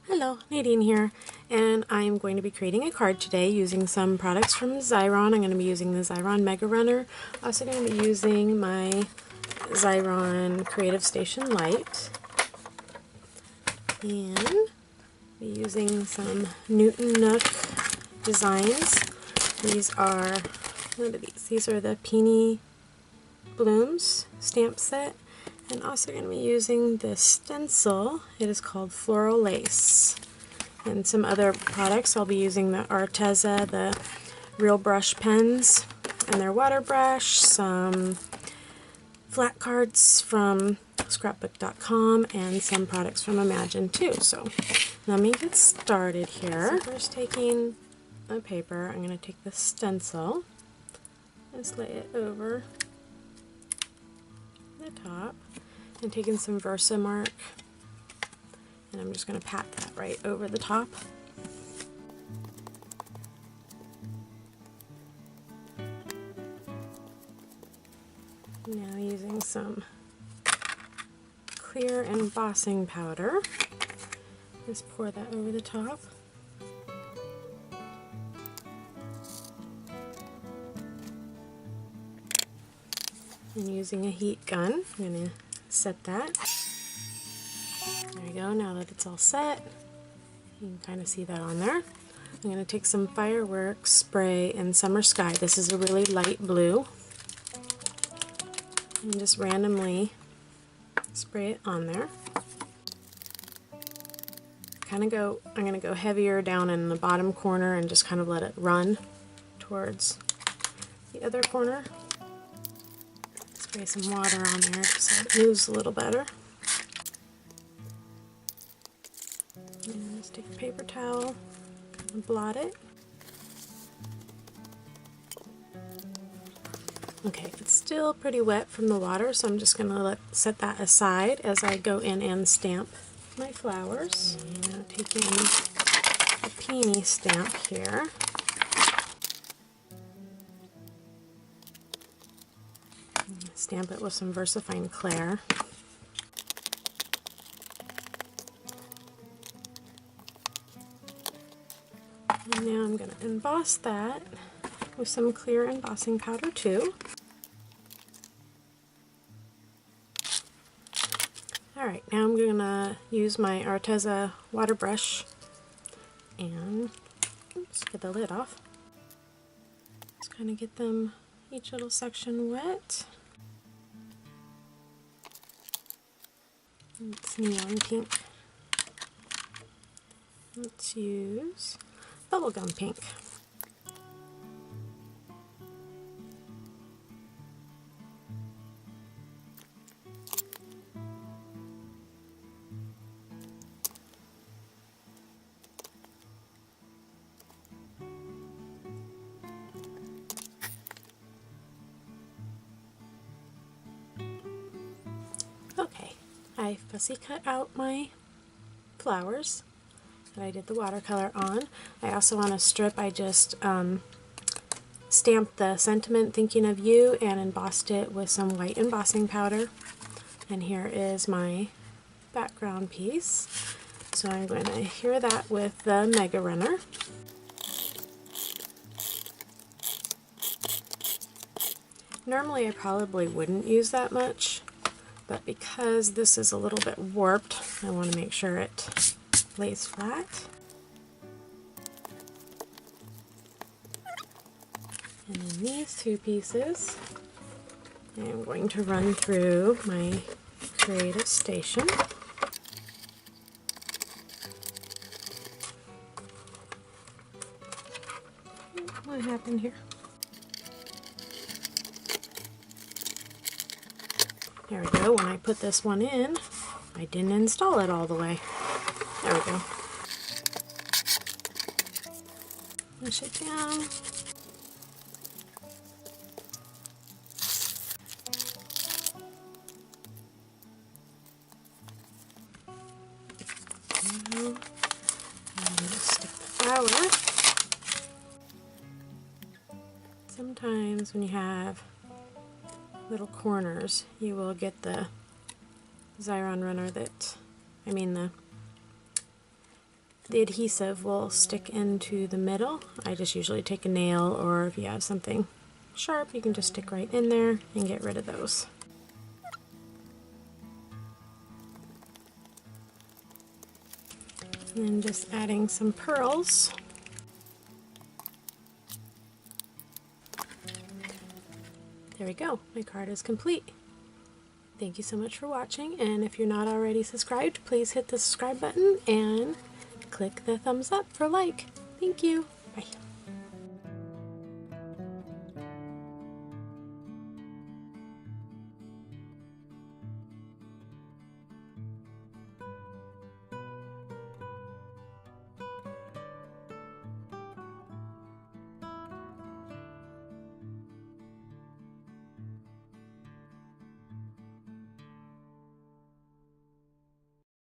Hello, Nadine here, and I'm going to be creating a card today using some products from Xyron. I'm going to be using the Xyron Mega Runner. Also going to be using my Xyron Creative Station Lite, and be using some Newton Nook designs. These are, what are these? These are the Peony Blooms stamp set. And also going to be using this stencil. It is called Floral Lace. And some other products, I'll be using the Arteza, the real brush pens, and their water brush, some flat cards from scrapbook.com, and some products from Imagine too. So let me get started here. So first, taking a paper, I'm going to take the stencil, just lay it over the top, and taking some VersaMark, and I'm just going to pat that right over the top. Now using some clear embossing powder, just pour that over the top. And using a heat gun, I'm going to set that. There you go. Now that it's all set, you can kind of see that on there. I'm going to take some fireworks spray in Summer Sky. This is a really light blue. And just randomly spray it on there. I'm going to go heavier down in the bottom corner and just kind of let it run towards the other corner. Spray some water on there so it moves a little better. And just take a paper towel and blot it. Okay, it's still pretty wet from the water, so I'm just going to set that aside as I go in and stamp my flowers. Now taking a peony stamp here. Stamp it with some VersaFine Clair. And now I'm going to emboss that with some clear embossing powder too. Alright, now I'm going to use my Arteza water brush and get the lid off. Just kind of get them, each little section wet. It's neon pink. Let's use bubblegum pink. Okay. I fussy cut out my flowers that I did the watercolor on. I also on a strip I just stamped the sentiment thinking of you and embossed it with some white embossing powder. And here is my background piece. So I'm going to adhere that with the Mega Runner. Normally I probably wouldn't use that much, but because this is a little bit warped, I want to make sure it lays flat. And then these two pieces, I'm going to run through my Creative Station. What happened here? There we go. When I put this one in, I didn't install it all the way. There we go. Push it down. Now, I'm going to stick the flower. Sometimes when you have little corners, you will get the Xyron runner the The adhesive will stick into the middle. I just usually take a nail, or if you have something sharp, you can just stick right in there and get rid of those. And then just adding some pearls. There we go, my card is complete. Thank you so much for watching, and if you're not already subscribed, please hit the subscribe button and click the thumbs up for like. Thank you. Bye.